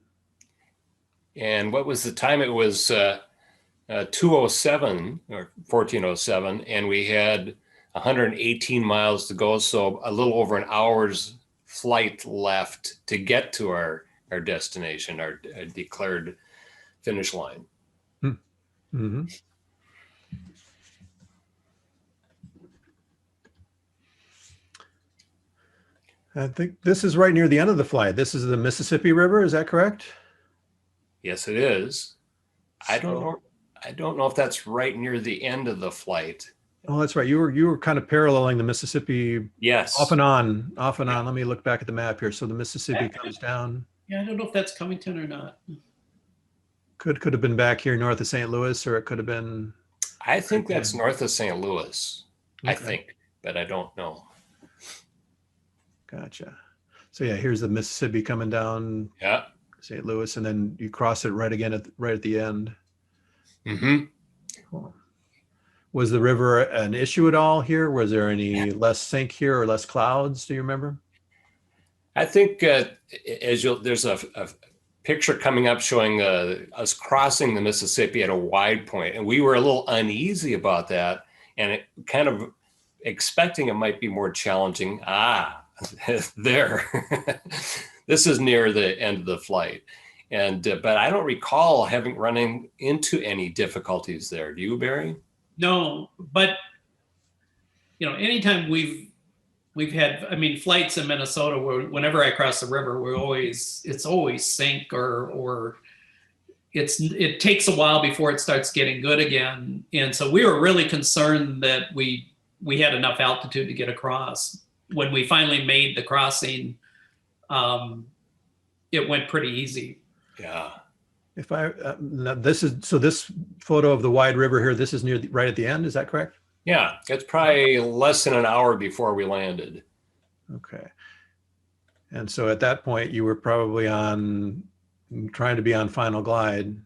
And what was the time? It was 2:07 or 14:07, and we had 118 miles to go. So a little over an hour's flight left to get to our destination, our declared finish line. Mm-hmm. I think this is right near the end of the flight. This is the Mississippi River. Is that correct? Yes, it is. I don't So- know. I don't know if that's right near the end of the flight. Oh, that's right. You were kind of paralleling the Mississippi Yes. off and on, off and Yeah. on. Let me look back at the map here. So the Mississippi comes down. Yeah, I don't know if that's Covington or not. Could have been back here north of St. Louis, or it could have been. I think that's north of St. Louis. I Okay. think, but I don't know. Gotcha. So yeah, here's the Mississippi coming down Yeah. St. Louis, and then you cross it right again right at the end. Mm-hmm. Cool. Was the river an issue at all here? Was there any less sink here or less clouds? Do you remember? I think there's a picture coming up showing us crossing the Mississippi at a wide point, and we were a little uneasy about that, and it kind of expecting it might be more challenging. There, this is near the end of the flight, and but I don't recall having running into any difficulties there. Do you, Barry? No, but anytime we've had, I mean, flights in Minnesota where whenever I cross the river, it's always sink or it takes a while before it starts getting good again. And so we were really concerned that we had enough altitude to get across. When we finally made the crossing, it went pretty easy. Yeah. If I this photo of the wide river here. This is right at the end. Is that correct? Yeah, it's probably less than an hour before we landed. Okay. And so at that point, you were probably trying to be on final glide.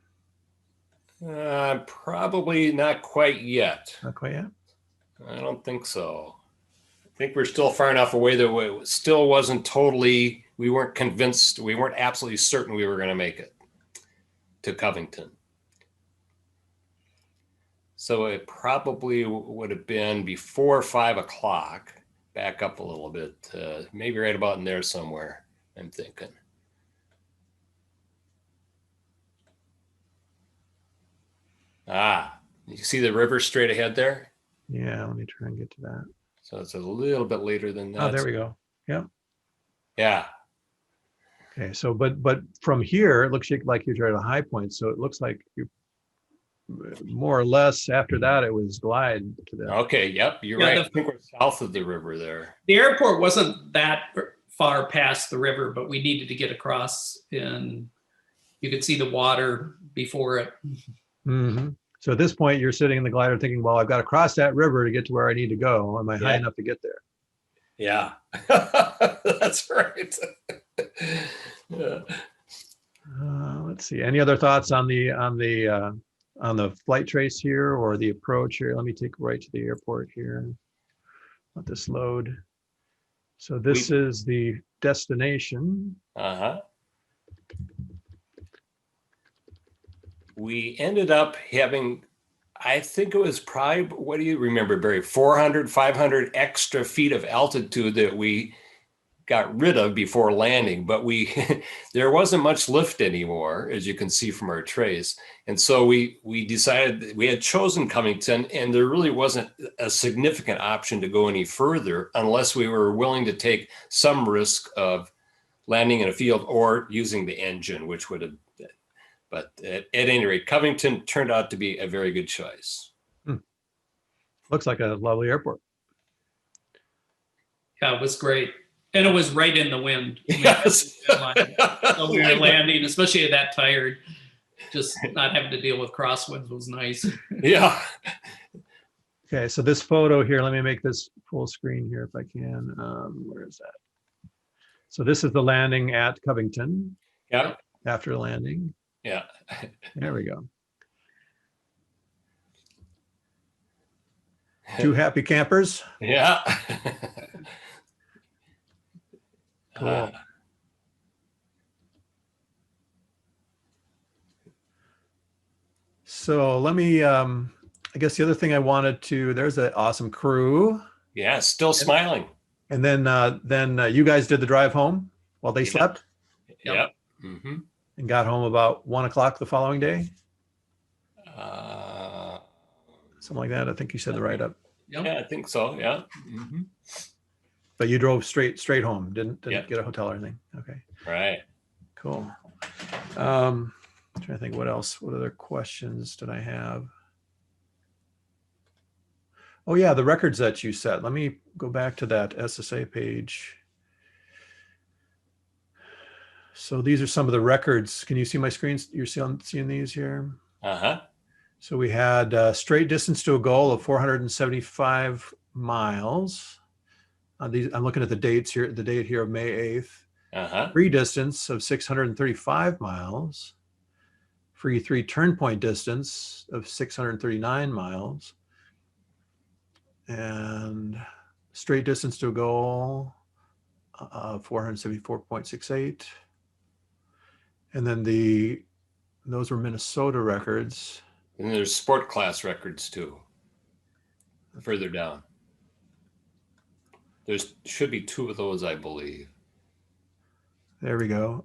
Probably not quite yet. Not quite yet. I don't think so. I think we're still far enough away that it still wasn't totally, we weren't convinced, we weren't absolutely certain we were going to make it to Covington. So it probably would have been before 5 o'clock, back up a little bit, maybe right about in there somewhere, I'm thinking. You see the river straight ahead there? Yeah, let me try and get to that. So it's a little bit later than that. Oh, there we go. Yeah. Yeah. Okay. So, but from here, it looks like you're at a high point. So it looks like you more or less after that it was glide to the. Okay. Yep. You're right. I think we're south of the river there. The airport wasn't that far past the river, but we needed to get across, and you could see the water before it. Mm-hmm. So at this point, you're sitting in the glider thinking, well, I've got to cross that river to get to where I need to go. Am I high enough to get there? Yeah, that's right. Yeah. Let's see. Any other thoughts on the flight trace here or the approach here? Let me take right to the airport here. Let this load. So this is the destination. We ended up having, I think it was probably, what do you remember, Barry? 400, 500 extra feet of altitude that we got rid of before landing, but there wasn't much lift anymore, as you can see from our trace. And so we decided, we had chosen Covington, and there really wasn't a significant option to go any further unless we were willing to take some risk of landing in a field or using the engine, which would have, but at any rate, Covington turned out to be a very good choice. Looks like a lovely airport. Yeah, it was great. And it was right in the wind. Yes. So we were landing, especially that tired, just not having to deal with crosswinds was nice. Yeah. Okay, so this photo here, let me make this full screen here if I can. Where is that? So this is the landing at Covington. Yeah. After the landing. Yeah. There we go. Two happy campers. Yeah. Cool. So let me, I guess the other thing I wanted to, there's an awesome crew. Yeah, still smiling. And then you guys did the drive home while they Yep. slept Yep. Mm-hmm. and got home about 1 o'clock the following day. Something like that. I think you said the write-up. Yep. Yeah, I think so. Yeah. Mm-hmm. But you drove straight home. Didn't Yep. get a hotel or anything. Okay. Right. Cool. Trying to think what else. What other questions did I have? Oh yeah, the records that you set. Let me go back to that SSA page. So these are some of the records. Can you see my screens? You're seeing these here? Uh-huh. So we had straight distance to a goal of 475 miles. These, I'm looking at the dates here, the date here of May 8th. Uh-huh. Free distance of 635 miles. Free 3 turn point distance of 639 miles. And straight distance to a goal of 474.68. And then those were Minnesota records. And there's sport class records too. Further down. There's should be 2 of those, I believe. There we go.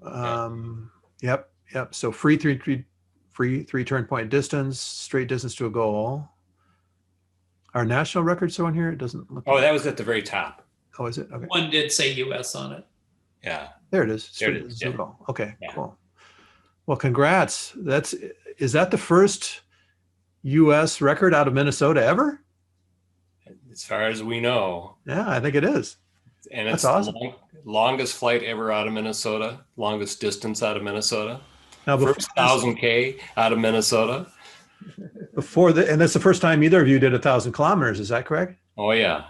Yep. So free three turn point distance, straight distance to a goal. Our national record so in here? It doesn't look. Oh, that was at the very top. Oh, is it? Okay. One did say US on it. Yeah. There it is. There it Straight is, distance to a yeah. goal. Okay, Yeah. cool. Well, congrats. Is that the first US record out of Minnesota ever? As far as we know. Yeah, I think it is. And That's it's awesome. the longest flight ever out of Minnesota, longest distance out of Minnesota. Now, First 1,000K out of Minnesota. and that's the first time either of you did 1,000 kilometers. Is that correct? Oh, yeah.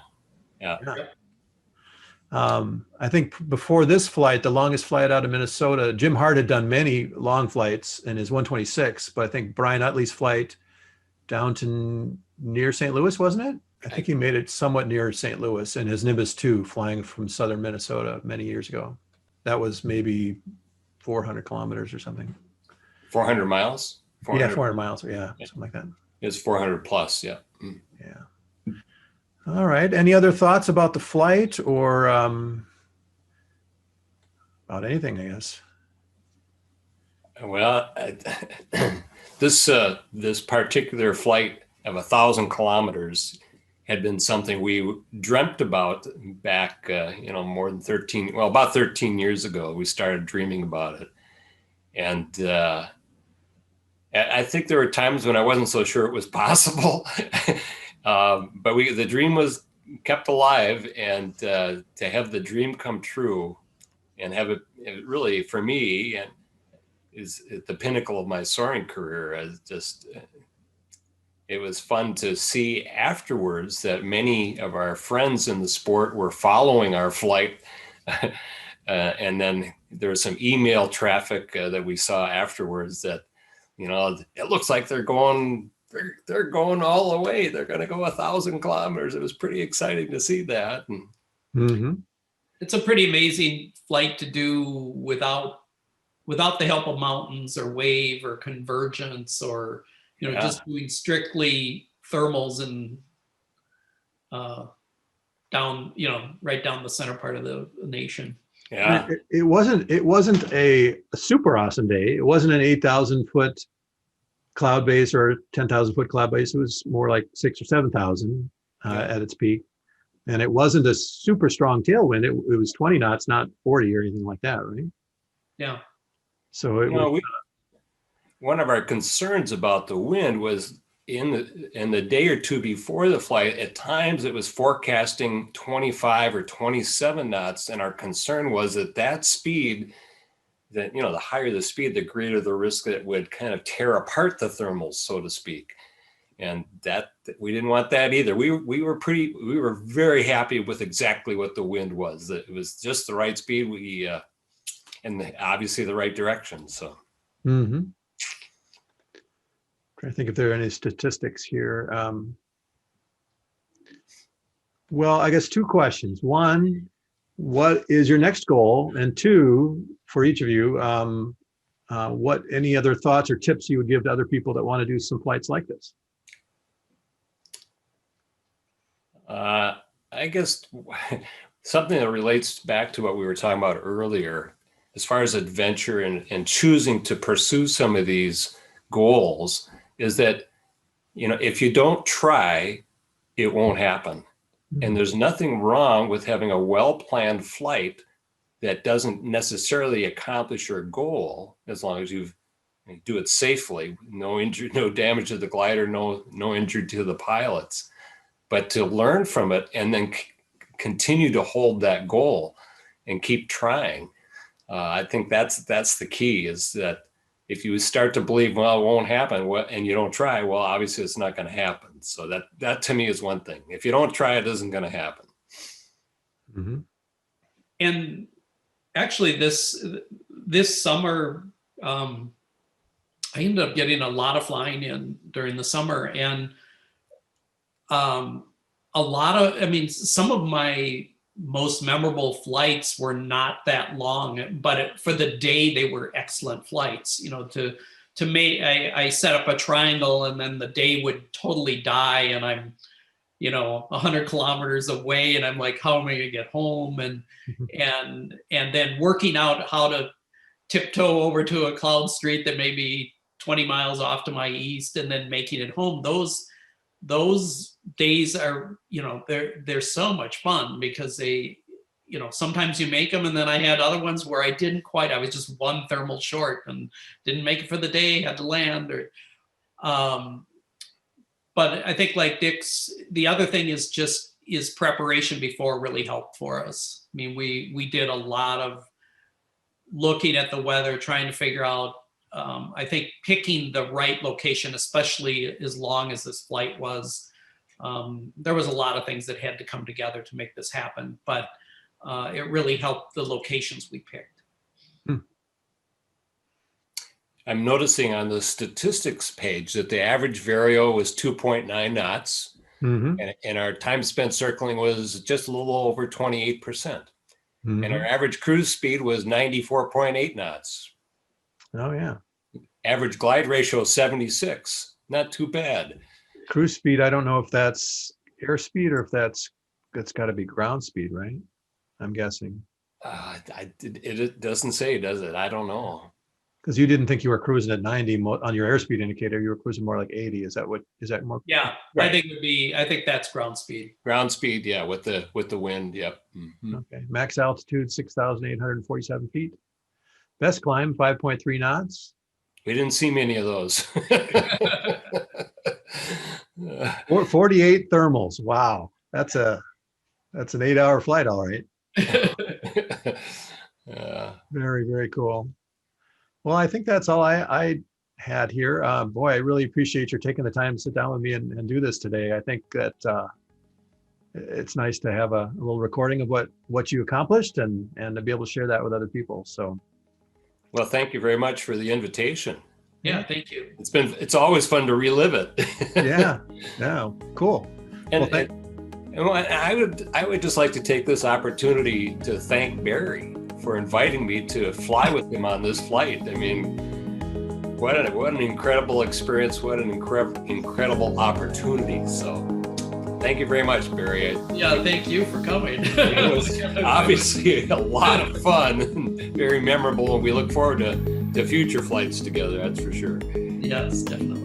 I think before this flight, the longest flight out of Minnesota, Jim Hart had done many long flights in his 126, but I think Brian Utley's flight down to near St. Louis, wasn't it? I think he made it somewhat near St. Louis in his Nimbus 2 flying from southern Minnesota many years ago. That was maybe 400 kilometers or something. 400 miles? 400 miles. Yeah, something like that. It's 400 plus, yeah. Mm. Yeah. All right. Any other thoughts about the flight or about anything, I guess? Well, this particular flight of 1,000 kilometers had been something we dreamt about back, more than about 13 years ago. We started dreaming about it. And I think there were times when I wasn't so sure it was possible, but the dream was kept alive, and to have the dream come true and have it really, for me, and is at the pinnacle of my soaring career. It was fun to see afterwards that many of our friends in the sport were following our flight. And then there was some email traffic that we saw afterwards that, it looks like they're going all the way. They're going to go 1,000 kilometers. It was pretty exciting to see that. And It's a pretty amazing flight to do without the help of mountains or wave or convergence or, just doing strictly thermals and down, right down the center part of the nation. Yeah. It wasn't a super awesome day. It wasn't an 8,000 foot cloud base or 10,000 foot cloud base. It was more like 6,000 or 7,000 at its peak. And it wasn't a super strong tailwind. It was 20 knots, not 40 or anything like that, right? Yeah. So one of our concerns about the wind was in the day or two before the flight, at times it was forecasting 25 or 27 knots. And our concern was that speed, that, the higher the speed, the greater the risk that it would kind of tear apart the thermals, so to speak. And that we didn't want that either. We were very happy with exactly what the wind was. That it was just the right speed. And obviously the right direction. So. Mm-hmm. Trying to think if there are any statistics here. Well, I guess two questions. One, what is your next goal? And two, for each of you, what any other thoughts or tips you would give to other people that want to do some flights like this? I guess something that relates back to what we were talking about earlier, as far as adventure and choosing to pursue some of these goals, is that, if you don't try, it won't happen. And there's nothing wrong with having a well-planned flight that doesn't necessarily accomplish your goal, as long as you do it safely, no injury, no damage to the glider, no injury to the pilots. But to learn from it and then continue to hold that goal and keep trying. I think that's the key, is that if you start to believe, well, it won't happen, and you don't try, well, obviously it's not going to happen. So that to me is one thing. If you don't try, it isn't going to happen. Mm-hmm. And actually this summer, I ended up getting a lot of flying in during the summer, and some of my most memorable flights were not that long, but for the day they were excellent flights. To me, I set up a triangle, and then the day would totally die, and I'm 100 kilometers away, and I'm like, how am I gonna get home? And then working out how to tiptoe over to a cloud street that may be 20 miles off to my east, and then making it home. Those days are, they're so much fun, because they, sometimes you make them, and then I had other ones where I didn't quite, I was just one thermal short and didn't make it for the day, had to land. But I think, like Dick's, the other thing is preparation before really helped for us. I mean, we did a lot of looking at the weather, trying to figure out, I think picking the right location, especially as long as this flight was, there was a lot of things that had to come together to make this happen, but it really helped the locations we picked. I'm noticing on the statistics page that the average vario was 2.9 knots, and our time spent circling was just a little over 28%. And our average cruise speed was 94.8 knots. Oh, yeah. Average glide ratio 76. Not too bad. Cruise speed, I don't know if that's airspeed or if that's got to be ground speed, right? I'm guessing. It doesn't say, does it? I don't know. Because you didn't think you were cruising at 90 on your airspeed indicator. You were cruising more like 80. Is that more? Yeah, right. I think that's ground speed. Ground speed, yeah, with the wind. Yep. Mm-hmm. Okay. Max altitude 6,847 feet. Best climb 5.3 knots. We didn't see many of those. 48 thermals. Wow, that's an 8-hour flight, all right. Very, very cool. Well, I think that's all I had here. Boy, I really appreciate your taking the time to sit down with me and do this today. I think that it's nice to have a little recording of what you accomplished and to be able to share that with other people. So, well, thank you very much for the invitation. Yeah, thank you. It's always fun to relive it. Yeah, cool. And, I would just like to take this opportunity to thank Barry for inviting me to fly with him on this flight. I mean, what an incredible experience! What an incredible opportunity! So, thank you very much, Barry. Thank you for coming. It was obviously a lot of fun and very memorable, and we look forward to future flights together. That's for sure. Yes, definitely.